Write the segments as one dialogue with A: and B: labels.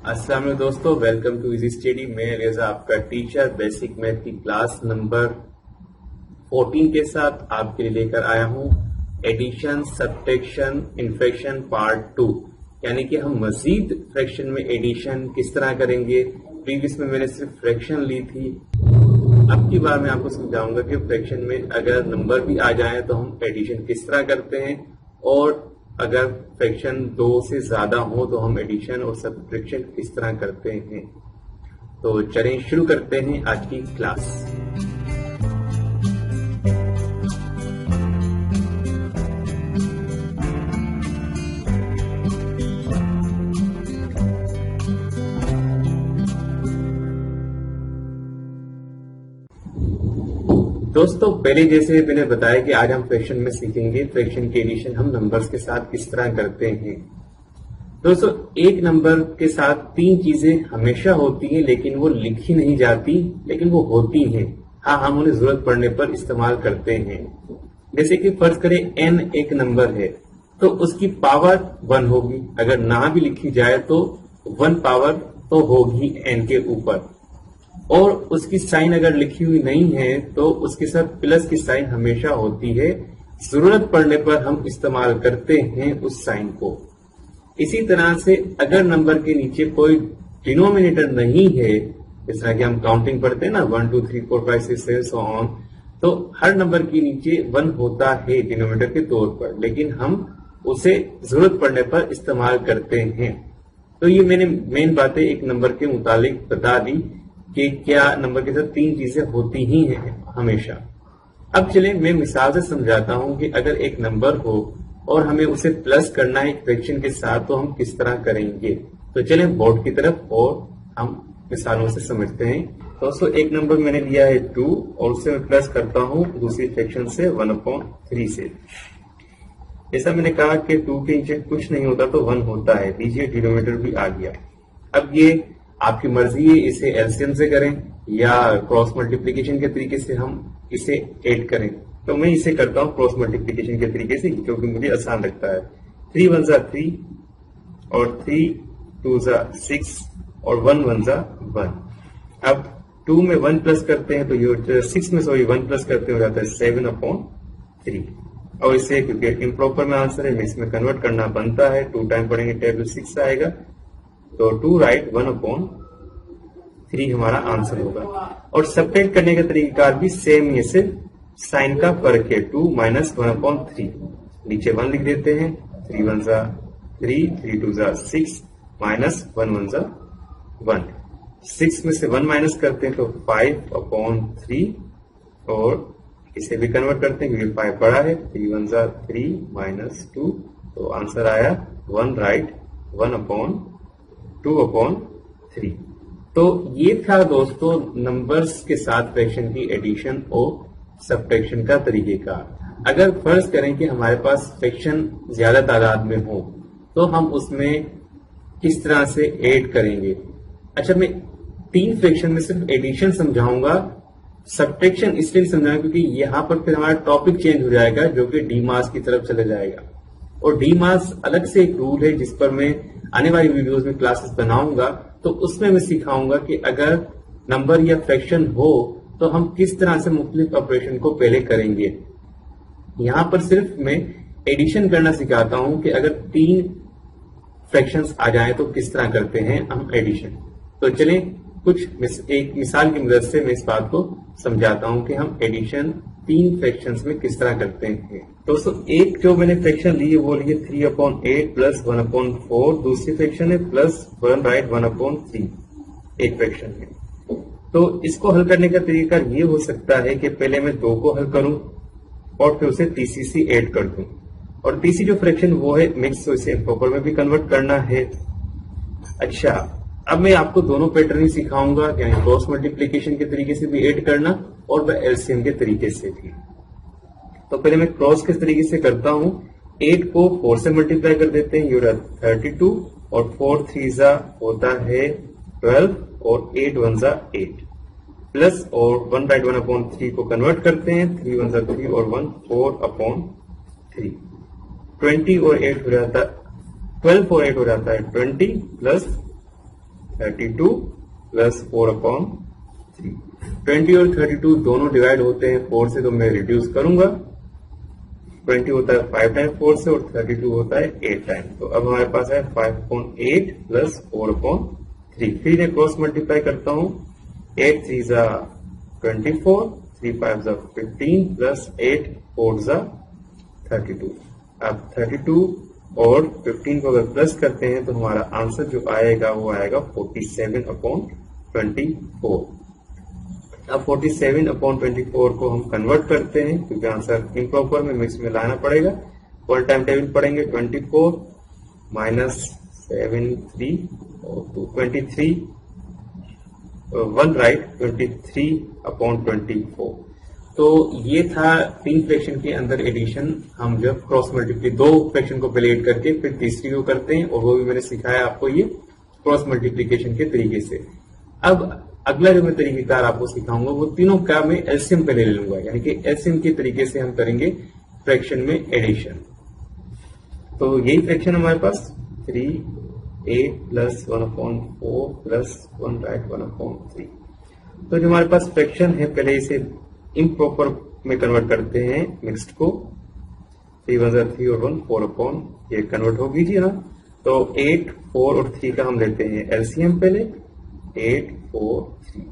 A: अस्सलाम वालेकुम दोस्तों, वेलकम टू इजी स्टडी। मैं रेजा आपका टीचर बेसिक मैथ की क्लास नंबर 14 के साथ आपके लिए लेकर आया हूं एडिशन, सब्ट्रैक्शन, इन्फ्रैक्शन पार्ट 2। यानी कि हम मजीद फ्रैक्शन में एडिशन किस तरह करेंगे। प्रीवियस में मैंने सिर्फ फ्रैक्शन ली थी, अब की बार मैं आपको समझाऊंगा कि फ्रैक्शन में अगर नंबर भी आ जाए तो हम एडिशन किस तरह करते हैं, और अगर फ्रैक्शन 2 से ज्यादा हो तो हम एडिशन और सब्ट्रैक्शन किस तरह करते हैं। तो चलें शुरू करते हैं आज की क्लास। दोस्तों, पहले जैसे मैंने बताया कि आज हम फ्रैक्शन में सीखेंगे फ्रैक्शन की एडिशन हम नंबर्स के साथ किस तरह करते हैं। दोस्तों, एक नंबर के साथ 3 चीजें हमेशा होती हैं, लेकिन वो लिखी नहीं जाती, लेकिन वो होती हैं। हाँ, हम उन्हें जरूरत पड़ने पर इस्तेमाल करते हैं। जैसे कि फर्ज करें n एक नंबर है तो उसकी पावर 1 होगी। अगर ना भी लिखी जाए तो 1 पावर तो होगी n के ऊपर, और उसकी साइन अगर लिखी हुई नहीं है तो उसके साथ प्लस की साइन हमेशा होती है। जरूरत पड़ने पर हम इस्तेमाल करते हैं उस साइन को। इसी तरह से अगर नंबर के नीचे कोई डिनोमिनेटर नहीं है, जिस तरह कि हम काउंटिंग पढ़ते हैं ना 1 2 3 4 5 6 7 सो ऑन, तो हर नंबर के नीचे 1 होता है डिनोमिनेटर के तौर पर, लेकिन हम उसे जरूरत पड़ने पर इस्तेमाल करते हैं। तो ये मैंने मेन बातें एक नंबर के मुतालिक बता दी कि क्या नंबर के साथ 3 चीजें होती ही हैं हमेशा। अब चले मैं मिसाल से समझाता हूं कि अगर एक नंबर हो और हमें उसे प्लस करना है एक फ्रैक्शन के साथ तो हम किस तरह करेंगे। तो चले बोर्ड की तरफ और हम मिसालों से समझते हैं। दोस्तों, एक नंबर मैंने लिया है 2 और उससे मैं प्लस करता हूं दूसरी फ्रैक्शन से 1/3 से। जैसा मैंने कहा कि 2 के नीचे कुछ नहीं होता तो 1 होता है। लीजिए डिनोमिनेटर भी आ गया। अब ये आपकी मर्जी है, इसे एलसीएम से करें या क्रॉस मल्टीप्लीकेशन के तरीके से हम इसे ऐड करें। तो मैं इसे करता हूं क्रॉस मल्टीप्लीकेशन के तरीके से, क्योंकि मुझे आसान लगता है। 3 1 जा 3 और 3 2 जा 6 और 1 1 जा 1। अब 2 में 1 प्लस करते हैं तो ये 6 में 1 प्लस करते हो जाता है 7/3। और इसे क्योंकि इम्प्रॉपर में आंसर है, मैं इसमें कन्वर्ट करना बनता है। 2 टाइम पढ़ेंगे टेबल 6 आएगा, तो 2 राइट 1/3 हमारा आंसर होगा। और सब्ट्रैक्ट करने का तरीका भी सेम, ये सिर्फ साइन का फर्क है। 2 - 1/3 नीचे 1 लिख देते हैं। 3 1 जा 3 3 2 जा 6 माइनस 1 1 जा 1। 6 में से 1 माइनस करते हैं तो 5/3, और इसे भी कन्वर्ट करते हैं क्योंकि 5 बड़ा है। 3 1 जा 3 माइनस 2, तो आंसर आया 1 राइट 1/2/3। तो ये था दोस्तों नंबर्स के साथ फ्रैक्शन की एडिशन और सब्ट्रैक्शन का तरीकेका। अगर फर्ज करें कि हमारे पास फ्रैक्शन ज्यादा तादाद में हो तो हम उसमें किस तरह से ऐड करेंगे। अच्छा, मैं 3 फ्रैक्शन में सिर्फ एडिशन समझाऊंगा, सब्ट्रैक्शन इसलिए समझाऊंगा क्योंकि यहां पर फिर हमारा टॉपिक चेंज हो जाएगा जो कि डी मास की तरफ चले जाएगा। और डी मास अलग से एक रूल है जिस पर मैं आने वाली वीडियोस में क्लासेस बनाऊंगा, तो उसमें मैं सिखाऊंगा कि अगर नंबर या फ्रैक्शन हो तो हम किस तरह से मुख्तलिफ ऑपरेशन को पहले करेंगे। यहां पर सिर्फ मैं एडिशन करना सिखाता हूं कि अगर 3 फ्रैक्शंस आ जाएं तो किस तरह करते हैं हम एडिशन। तो चलें एक मिसाल की मदद से मैं इस बात को समझाता हूं कि हम एडिशन 3 फ्रैक्शंस में किस तरह करते हैं। दोस्तों, एक जो मैंने फ्रैक्शन ली है वो ली है 3/8 प्लस 1/4। दूसरी फ्रैक्शन है प्लस 1 राइट 1/3 एक फ्रैक्शन है। तो इसको हल करने का तरीका ये हो सकता है कि पहले मैं 2 को हल करूं और फिर उसे तीसरी से ऐड कर दूं, और तीसरी जो फ्रैक्शन वो है मिक्स, तो इसे इम्प्रॉपर में भी कन्वर्ट करना है। अच्छा, अब मैं आपको दोनों पैटर्न ही सिखाऊंगा, यानी क्रॉस मल्टीप्लीकेशन के तरीके से भी ऐड करना और एलसीएम के तरीके से भी। तो पहले मैं क्रॉस के तरीके से करता हूं। 8 को 4 से मल्टीप्लाई कर देते हैं, ये 32, और 4 3 जा होता है 12, और 8 1 जा 8, प्लस और 1 राइट 1/3 को कन्वर्ट करते हैं। 3 1 जा 3 और 1 4/3। 20 और 8 हो जाता 12 और 8 हो जाता है 20, प्लस 32 प्लस 4/3। 20 और 32 दोनों डिवाइड होते हैं 4 से, तो मैं रिड्यूस करूंगा। 20 होता है 5 टाइम 4 से और 32 होता है 8 टाइम। तो अब हमारे पास है 5/8 प्लस 4/3। 3 ने क्रॉस मल्टीप्लाई करता हूं, 8 3 जा 24, 3 5 जा 15 प्लस 8 4 जा 32। अब 32 और 15 को अगर प्लस करते हैं तो हमारा आंसर जो आएगा वो आएगा 47/24। अब 47/24 को हम कन्वर्ट करते हैं, क्योंकि आंसर इम्प्रॉपर में मिक्स में लाना पड़ेगा। वन टाइम टेबल पढ़ेंगे, 24 माइनस 7 3 और 2 23 1 राइट 23/24। तो ये था 3 फ्रैक्शन के अंदर एडिशन। हम जब क्रॉस मल्टीप्लाई 2 फ्रैक्शन को पहले ऐड करके फिर तीसरी को करते हैं, और वो भी मैंने सिखाया आपको ये क्रॉस मल्टीप्लीकेशन के तरीके से। अब अगला जो मैं तरीकेकार आपको सिखाऊंगा वो तीनों का मैं एलसीएम पहले ले लूंगा, यानी कि एलसीएम के तरीके से हम करेंगे फ्रैक्शन में एडिशन। तो यही फ्रैक्शन हमारे पास 3 प्लस 1/4 प्लस 1 राइट 1/3। तो जो हमारे पास फ्रैक्शन है पहले इसे इम्प्रॉपर में कन्वर्ट करते हैं मिक्स्ड को। 3 1 3 और 1 4/, ये कन्वर्ट हो कीजिए ना। तो 8 4 और 3 का हम लेते हैं एलसीएम पहले, 8 4 3,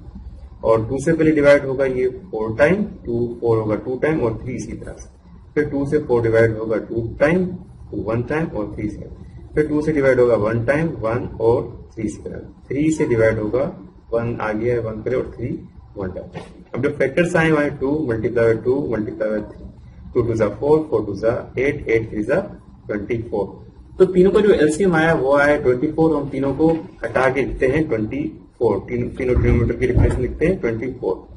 A: और 2 से पहले डिवाइड होगा ये 4 टाइम, 2 4 होगा 2 टाइम और 3 इसी तरह से। फिर 2 से 4 डिवाइड होगा 2 टाइम, 2 1 टाइम और 3 से। फिर 2 से डिवाइड होगा 1 टाइम, 1 और 3 से। 3 से डिवाइड होगा 1 आ गया है 1 करे और 3 1 टाइम। अब जो फैक्टर्स आए हमारे 2 मल्टीप्लाई बाय 2 मल्टीप्लाई बाय 3, 2 2 जा 4, 4 2 जा 8, 8 3 जा 24। तो तीनों का जो एलसीएम आया वो आया 24। हम तीनों को हटा के लिखते हैं 24, तीनों डिनोमिनेटर की रिप्लेस लिखते हैं 24।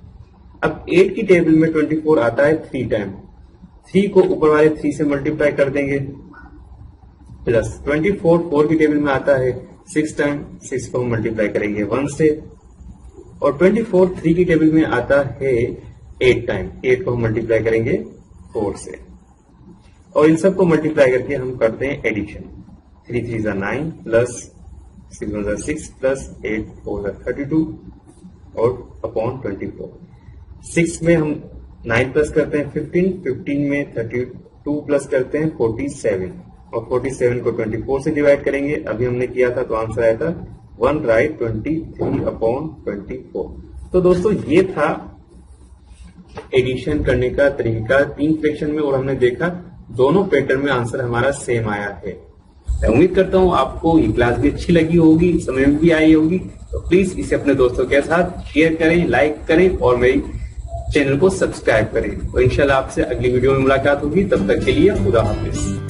A: अब 8 की टेबल में 24 आता है 3 टाइम, 3 को ऊपर वाले 3 से मल्टीप्लाई कर देंगे, प्लस 24 4 की टेबल में आता है 6 टाइम, 6 को हम मल्टीप्लाई करेंगे 1 से, और 24 3 की टेबल में आता है 8 टाइम, 8 को हम मल्टीप्लाई करेंगे 4 से, और इन सबको मल्टीप्लाई करके हम करते हैं एडिशन। 3 3 जा 9 प्लस 6 1 जा 6 प्लस 8 4 जा 32 और अपॉन 24। 6 में हम 9 प्लस करते हैं 15, 15 में 32 प्लस करते हैं 47, और 47 को 24 से डिवाइड करेंगे। अभी हमने किया था तो आंसर आया था 1 राइट 23/24। तो दोस्तों ये था एडिशन करने का तरीका 3 फ्रैक्शन में, और हमने देखा दोनों पैटर्न में आंसर हमारा सेम आया है। मैं उम्मीद करता हूं आपको ये क्लास भी अच्छी लगी होगी, समझ में भी आई होगी। तो प्लीज इसे अपने दोस्तों के साथ शेयर करें, लाइक करें और मेरी चैनल को सब्सक्राइब करें। और इंशाल्लाह आपसे अगली वीडियो में मुलाकात होगी। तब तक के लिए खुदा हाफिज।